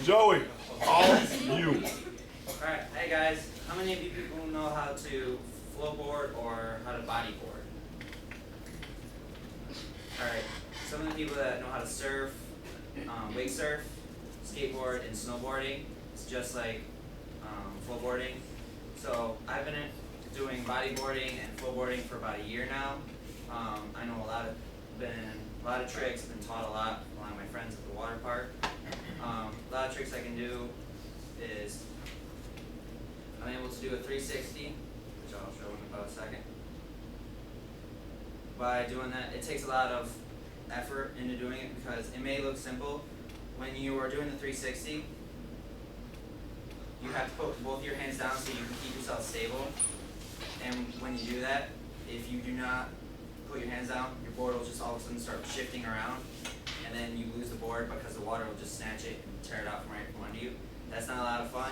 Joey, off you. Alright, hey guys, how many of you people know how to flowboard or how to bodyboard? Alright, some of the people that know how to surf, wake surf, skateboard, and snowboarding, it's just like flowboarding. So I've been doing bodyboarding and flowboarding for about a year now. I know a lot of tricks, been taught a lot from a lot of my friends at the water park. A lot of tricks I can do is I'm able to do a 360, which I'll show in about a second. By doing that, it takes a lot of effort into doing it because it may look simple. When you are doing the 360, you have to put both your hands down so you can keep yourself stable. And when you do that, if you do not put your hands down, your board will just all of a sudden start shifting around, and then you lose the board because the water will just snatch it and tear it out from right from under you. That's not a lot of fun.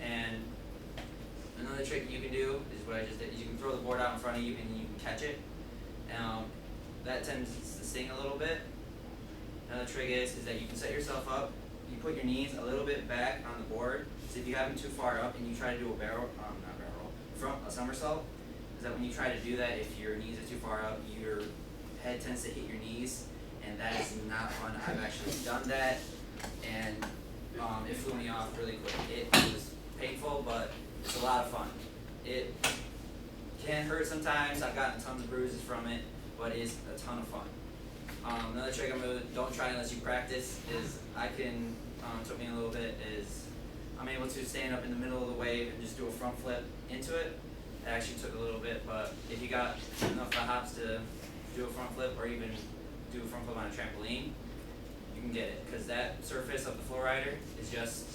And another trick you can do is what I just did, is you can throw the board out in front of you and you can catch it. That tends to sting a little bit. Another trick is that you can set yourself up, you put your knees a little bit back on the board, so if you have them too far up and you try to do a somersault, is that when you try to do that, if your knees are too far up, your head tends to hit your knees, and that is not fun. I've actually done that, and it flew me off really quick. It was painful, but it's a lot of fun. It can hurt sometimes. I've gotten tons of bruises from it, but it's a ton of fun. Another trick don't try unless you practice, is took me a little bit, is I'm able to stand up in the middle of the wave and just do a front flip into it. It actually took a little bit, but if you got enough hops to do a front flip or even do a front flip on a trampoline, you can get it, because that surface of the flow rider is just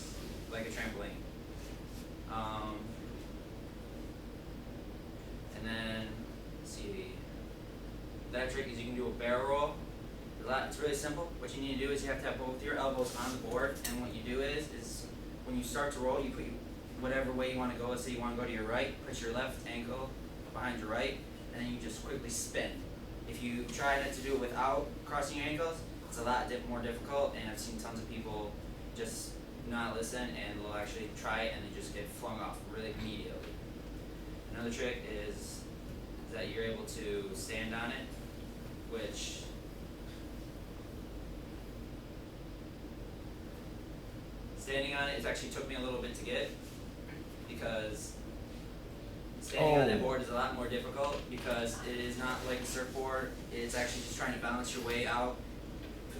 like a trampoline. And then, let's see, that trick is you can do a barrel roll. It's really simple. What you need to do is you have to have both your elbows on the board, and what you do is when you start to roll, you put whatever way you want to go. Let's say you want to go to your right, put your left ankle behind your right, and then you just quickly spin. If you try to do it without crossing your ankles, it's a lot more difficult, and I've seen tons of people just not listen, and they'll actually try it and they just get flung off really immediately. Another trick is that you're able to stand on it, which standing on it actually took me a little bit to get, because standing on that board is a lot more difficult, because it is not like a surfboard. It's actually just trying to balance your way out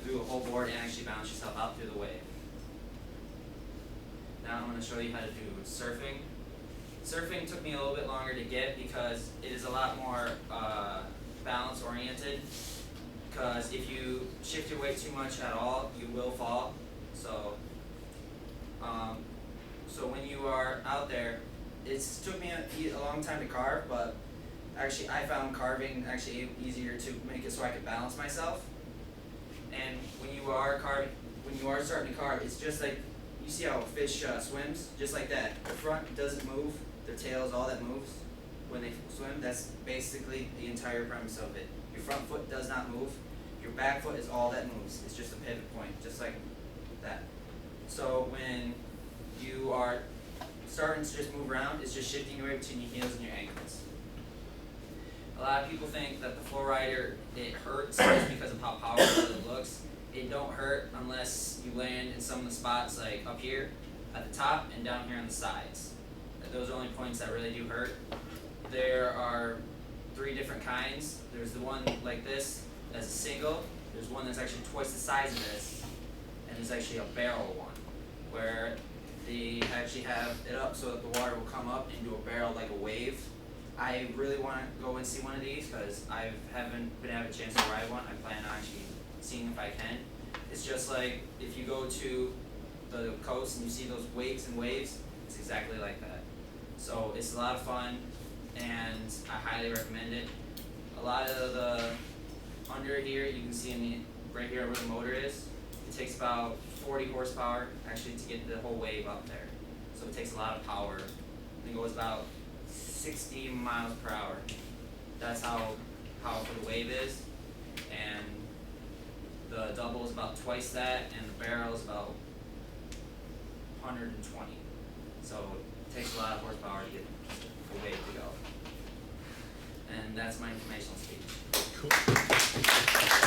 through a whole board and actually balance yourself out through the wave. Now I'm going to show you how to do surfing. Surfing took me a little bit longer to get because it is a lot more balance oriented, because if you shift your weight too much at all, you will fall. So when you are out there, it took me a long time to carve, but actually I found carving actually easier to make it so I could balance myself. And when you are starting to carve, it's just like, you see how a fish swims? Just like that. The front doesn't move, the tail is all that moves when they swim. That's basically the entire premise of it. Your front foot does not move, your back foot is all that moves. It's just a pivot point, just like that. So when you are starting to just move around, it's just shifting your weight between your heels and your ankles. A lot of people think that the flow rider, it hurts just because of how powerful it looks. It don't hurt unless you land in some of the spots, like up here at the top and down here on the sides. Those are only points that really do hurt. There are 3 different kinds. There's the one like this, that's a single. There's one that's actually twice the size of this, and there's actually a barrel one, where they actually have it up so that the water will come up into a barrel like a wave. I really want to go and see one of these because I haven't been having a chance to ride one. I plan on actually seeing if I can. It's just like if you go to the coast and you see those wakes and waves, it's exactly like that. So it's a lot of fun, and I highly recommend it. A lot of the under here, you can see right here where the motor is, it takes about 40 horsepower actually to get the whole wave up there. So it takes a lot of power. It goes about 60 miles per hour. That's how powerful the wave is. And the double is about twice that, and the barrel is about 120. So it takes a lot of horsepower to get the weight to go. And that's my informational speech. Cool.